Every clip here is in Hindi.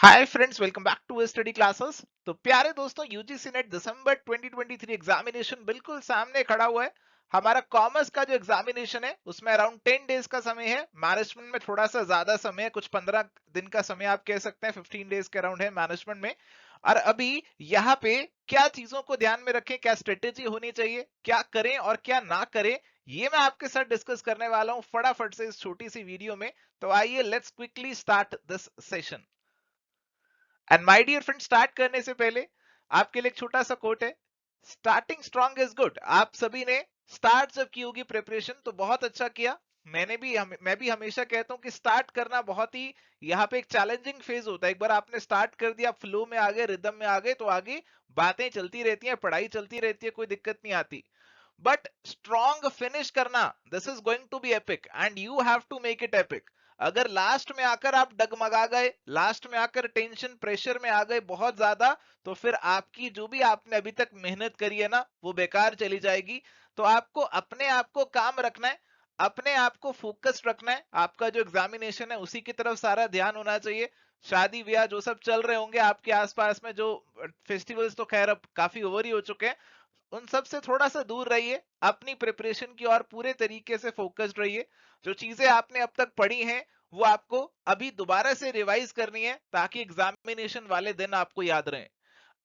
Hi friends, welcome back to study classes. तो प्यारे दोस्तों, यूजीसी नेट दिसंबर 2023 एग्जामिनेशन बिल्कुल सामने खड़ा हुआ है। हमारा कॉमर्स का जो एग्जामिनेशन है उसमें अराउंड 10 डेज का समय है। मैनेजमेंट में थोड़ा सा ज्यादा समय है, कुछ 15 दिन का समय आप कह सकते हैं, 15 डेज के अराउंड है मैनेजमेंट में। और अभी यहाँ पे क्या चीजों को ध्यान में रखें, क्या स्ट्रेटेजी होनी चाहिए, क्या करें और क्या ना करें, ये मैं आपके साथ डिस्कस करने वाला हूँ फटाफट से इस छोटी सी वीडियो में। तो आइए, let's quickly start this session. And my dear friend, start करने से पहले आपके लिए एक छोटा सा कोट है। Starting strong is good. आप सभी ने स्टार्ट जब की होगी प्रिपरेशन तो बहुत अच्छा किया। मैं भी हमेशा कहता हूं कि स्टार्ट करना बहुत ही यहाँ पे एक चैलेंजिंग फेज होता है। एक बार आपने स्टार्ट कर दिया, फ्लो में आ गए, रिदम में आ गए, तो आगे बातें चलती रहती हैं, पढ़ाई चलती रहती है, कोई दिक्कत नहीं आती। बट स्ट्रॉन्ग फिनिश करना, this is going to be epic and you have to make it epic. अगर लास्ट में आकर आप डगमगा गए, लास्ट में आकर टेंशन प्रेशर में आ गए बहुत ज्यादा, तो फिर आपकी जो भी आपने अभी तक मेहनत करी है ना, वो बेकार चली जाएगी। तो आपको अपने आप को काम रखना है, अपने आप को फोकस रखना है। आपका जो एग्जामिनेशन है उसी की तरफ सारा ध्यान होना चाहिए। शादी ब्याह जो सब चल रहे होंगे आपके आसपास में, जो फेस्टिवल्स तो खैर अब काफी ओवर ही हो चुके हैं, उन सब से थोड़ा सा दूर रहिए। अपनी प्रिपरेशन की ओर पूरे तरीके से फोकस्ड रहिए। जो चीजें आपने अब तक पढ़ी हैं वो आपको अभी दोबारा से रिवाइज करनी है, ताकि एग्जामिनेशन वाले दिन आपको याद रहे।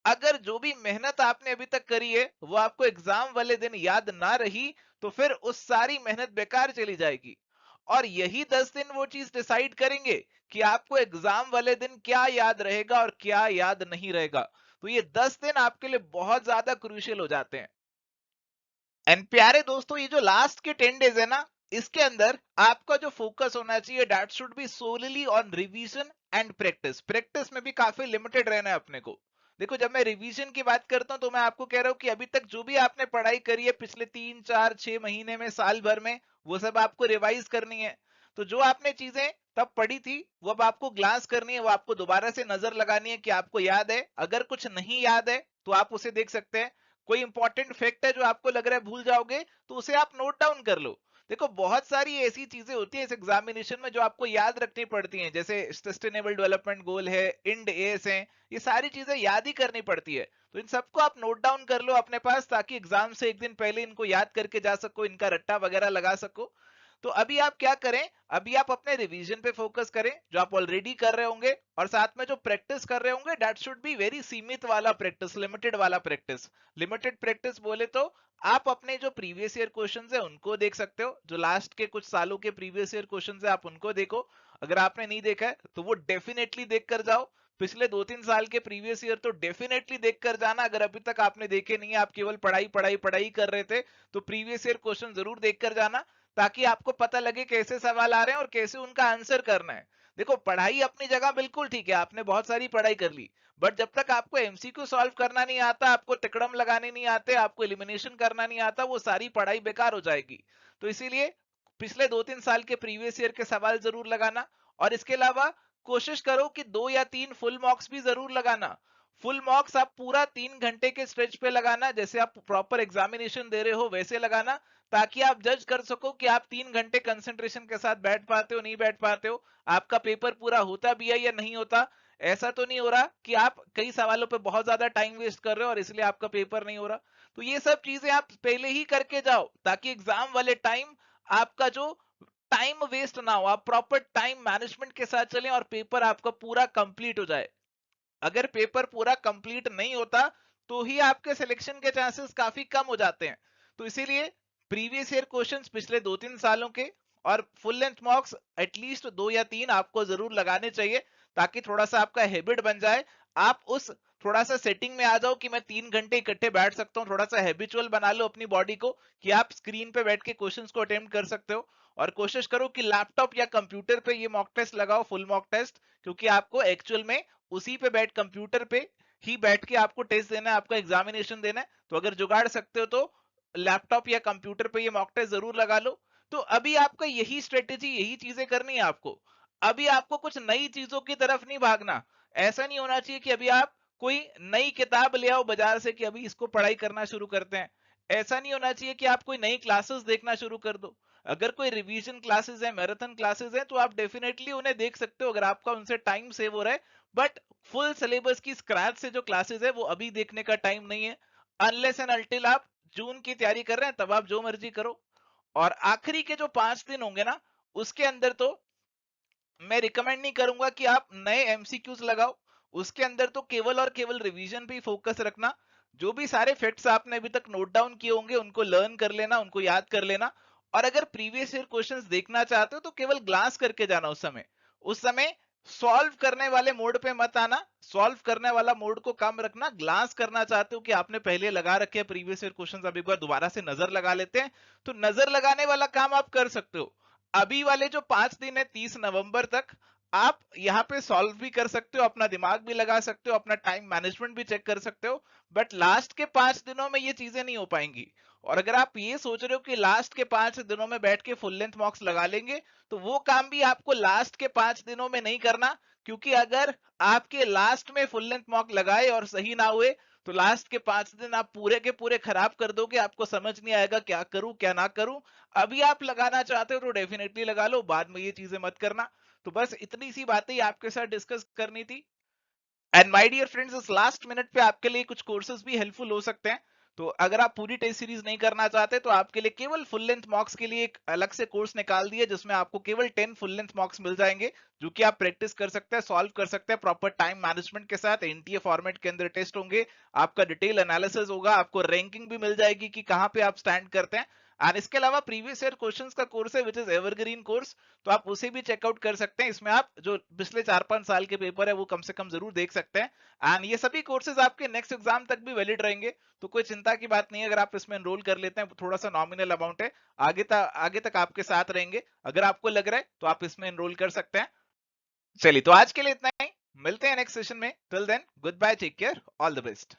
अगर जो भी मेहनत आपने अभी तक करी है वो आपको एग्जाम वाले दिन याद ना रही, तो फिर उस सारी मेहनत बेकार चली जाएगी। और यही 10 दिन वो चीज डिसाइड करेंगे कि आपको एग्जाम वाले दिन क्या याद रहेगा और क्या याद नहीं रहेगा। तो ये 10 दिन आपके लिए बहुत ज्यादा क्रूशियल हो जाते हैं। एंड प्यारे दोस्तों, ये जो लास्ट के 10 डेज है ना, इसके अंदर आपका जो फोकस होना चाहिए, that should be solely on revision and practice. Practice में भी काफी लिमिटेड रहना है अपने को। देखो, जब मैं रिवीजन की बात करता हूं तो मैं आपको कह रहा हूं कि अभी तक जो भी आपने पढ़ाई करी है पिछले 3 4 6 महीने में, साल भर में, वो सब आपको रिवाइज करनी है। तो जो आपने चीजें तब पढ़ी थी वो अब आपको ग्लांस करनी है, वो आपको दोबारा से नजर लगानी है कि आपको याद है। अगर कुछ नहीं याद है तो आप उसे देख सकते हैं। कोई इंपॉर्टेंट फैक्ट है जो आपको लग रहा है भूल जाओगे, तो उसे आप नोट डाउन कर लो। देखो, बहुत सारी ऐसी चीजें होती है इस एग्जामिनेशन में जो आपको याद रखनी पड़ती हैं, जैसे सस्टेनेबल डेवलपमेंट गोल है, इंड एस है, ये सारी चीजें याद ही करनी पड़ती है। तो इन सबको आप नोट डाउन कर लो अपने पास, ताकि एग्जाम से एक दिन पहले इनको याद करके जा सको, इनका रट्टा वगैरह लगा सको। तो अभी आप क्या करें, अभी आप अपने रिवीजन पे फोकस करें जो आप ऑलरेडी कर रहे होंगे, और साथ में जो प्रैक्टिस कर रहे होंगे दैट शुड बी वेरी सीमित वाला प्रैक्टिस, लिमिटेड वाला प्रैक्टिस। लिमिटेड प्रैक्टिस बोले तो आप अपने जो प्रीवियस ईयर क्वेश्चंस है उनको देख सकते हो। जो लास्ट के कुछ सालों के प्रीवियस ईयर क्वेश्चंस है आप उनको देखो। अगर आपने नहीं देखा है तो वो डेफिनेटली देख कर जाओ। पिछले 2 3 साल के प्रीवियस ईयर तो डेफिनेटली देख कर जाना। अगर अभी तक आपने देखे नहीं है, आप केवल पढ़ाई पढ़ाई पढ़ाई कर रहे थे, तो प्रीवियस ईयर क्वेश्चन जरूर देख कर जाना, ताकि आपको पता लगे कैसे सवाल आ रहे हैं और कैसे उनका आंसर करना है। देखो, पढ़ाई अपनी जगह बिल्कुल ठीक है, आपने बहुत सारी पढ़ाई कर ली, बट जब तक आपको एमसीक्यू सॉल्व करना नहीं आता, आपको तिकड़म लगाने नहीं आते, आपको एलिमिनेशन करना नहीं आता, वो सारी पढ़ाई बेकार हो जाएगी। तो इसीलिए पिछले 2 3 साल के प्रीवियस ईयर के सवाल जरूर लगाना। और इसके अलावा कोशिश करो कि 2 या 3 फुल मार्क्स भी जरूर लगाना। फुल मार्क्स आप पूरा 3 घंटे के स्ट्रेच पे लगाना, जैसे आप प्रॉपर एग्जामिनेशन दे रहे हो वैसे लगाना, ताकि आप जज कर सको कि आप 3 घंटे कंसंट्रेशन के साथ बैठ पाते हो नहीं बैठ पाते हो, आपका पेपर पूरा होता भी है या नहीं होता। ऐसा तो नहीं हो रहा कि आप कई सवालों पे बहुत ज्यादा टाइम वेस्ट कर रहे हो और इसलिए आपका पेपर नहीं हो रहा। तो ये सब चीजें आप पहले ही करके जाओ, ताकि एग्जाम वाले टाइम आपका जो टाइम वेस्ट ना हो, आप प्रॉपर टाइम मैनेजमेंट के साथ चलें और पेपर आपका पूरा कंप्लीट हो जाए। अगर पेपर पूरा कंप्लीट नहीं होता तो ही आपके सिलेक्शन के चांसेस काफी कम हो जाते हैं। तो इसीलिए प्रीवियस ईयर क्वेश्चंस पिछले 2 3 सालों के और फुल लेंथ मार्क्स एटलीस्ट 2 या 3 आपको जरूर लगाने चाहिए, ताकि थोड़ा सा आपका हैबिट बन जाए। आप उस थोड़ा सा सेटिंग में आ जाओ कि मैं 3 घंटे इकट्ठे बैठ सकता हूँ। थोड़ा सा हैबिचुअल बना लो अपनी बॉडी को कि आप स्क्रीन पे बैठ के क्वेश्चंस को अटेम्प्ट कर सकते हो। और कोशिश करो कि लैपटॉप या कंप्यूटर पे ये मॉक टेस्ट लगाओ, फुल मॉक टेस्ट, क्योंकि आपको एक्चुअल में उसी पे बैठ कंप्यूटर पे ही बैठ के आपको टेस्ट देना है, आपका एग्जामिनेशन देना है। तो अगर जुगाड़ सकते हो तो लैपटॉप या कंप्यूटर पे ये मॉक टेस्ट जरूर लगा लो। तो अभी आपका यही स्ट्रेटेजी, यही चीजें करनी है आपको। अभी आपको कुछ नई चीजों की तरफ नहीं भागना। ऐसा नहीं होना चाहिए कि अभी आप कोई नई किताब ले आओ बाजार से कि अभी इसको पढ़ाई करना शुरू करते हैं। ऐसा नहीं होना चाहिए कि आप कोई नई क्लासेस देखना शुरू कर दो। अगर कोई रिवीजन क्लासेस है, मैराथन क्लासेस है, तो आप डेफिनेटली उन्हें देख सकते हो अगर आपका उनसे टाइम सेव हो रहा है। बट फुल सिलेबस की स्क्रैच से जो क्लासेस है वो अभी देखने का टाइम नहीं है। अनलेस एंड अनटिल आप जून की तैयारी कर रहे हैं तब आप जो मर्जी करो। और आखिरी के जो 5 दिन होंगे ना, उसके अंदर तो मैं रिकमेंड नहीं करूंगा कि आप नए एमसीक्यूज लगाओ। उसके अंदर तो केवल और केवल रिवीजन पे ही फोकस रखना। जो भी सारे फैक्ट्स आपने अभी तक नोट डाउन किए होंगे उनको लर्न कर लेना, उनको याद कर लेना। और अगर प्रीवियस ईयर क्वेश्चंस देखना चाहते हो तो केवल ग्लांस करके जाना। उस समय सॉल्व करने वाले मोड पे मत आना। सॉल्व करने वाला मोड को कम रखना। ग्लांस करना चाहते हो कि आपने पहले लगा रखे हैं प्रीवियस ईयर क्वेश्चंस, अब एक बार दोबारा से नजर लगा लेते हैं, तो नजर लगाने वाला काम आप कर सकते हो। अभी वाले जो 5 दिन है 30 नवंबर तक, आप यहाँ पे सॉल्व भी कर सकते हो, अपना दिमाग भी लगा सकते हो, अपना टाइम मैनेजमेंट भी चेक कर सकते हो। बट लास्ट के 5 दिनों में ये चीजें नहीं हो पाएंगी। और अगर आप ये सोच रहे हो कि लास्ट के 5 दिनों में बैठ के फुल लेंथ मॉक्स लगा लेंगे, तो वो काम भी आपको लास्ट के 5 दिनों में नहीं करना। क्योंकि अगर आपके लास्ट में फुल लेंथ मॉक लगाए और सही ना हुए, तो लास्ट के 5 दिन आप पूरे के पूरे खराब कर दोगे। आपको समझ नहीं आएगा क्या करूं क्या ना करूं। अभी आप लगाना चाहते हो तो डेफिनेटली लगा लो, बाद में ये चीजें मत करना। तो बस इतनी सी बातें ही आपके साथ डिस्कस करनी थी। एंड माय डियर फ्रेंड्स, इस लास्ट मिनट पे आपके लिए कुछ कोर्सेज भी हेल्पफुल हो सकते हैं। तो अगर आप पूरी टेस्ट सीरीज नहीं करना चाहते तो आपके लिए केवल फुल लेंथ मॉक्स के लिए एक अलग से कोर्स निकाल दिया, जिसमें आपको केवल 10 फुल लेंथ मॉक्स मिल जाएंगे, जो कि आप प्रैक्टिस कर सकते हैं, सॉल्व कर सकते हैं प्रॉपर टाइम मैनेजमेंट के साथ। एनटीए फॉर्मेट के अंदर टेस्ट होंगे, आपका डिटेल एनालिसिस होगा, आपको रैंकिंग भी मिल जाएगी कि कहाँ पे आप स्टैंड करते हैं। एंड इसके अलावा प्रीवियस ईयर क्वेश्चंस का कोर्स है विच इज एवरग्रीन कोर्स, तो आप उसे भी चेकआउट कर सकते हैं। इसमें आप जो पिछले 4-5 साल के पेपर है वो कम से कम जरूर देख सकते हैं। एंड ये सभी कोर्सेज आपके नेक्स्ट एग्जाम तक भी वैलिड रहेंगे। तो कोई चिंता की बात नहीं है, अगर आप इसमें एनरोल कर लेते हैं, थोड़ा सा नॉमिनल अमाउंट है, आगे तक आपके साथ रहेंगे। अगर आपको लग रहा है तो आप इसमें एनरोल कर सकते हैं। चलिए, तो आज के लिए इतना ही। मिलते हैं नेक्स्ट सेशन में। Till then, good bye, take care, all the best.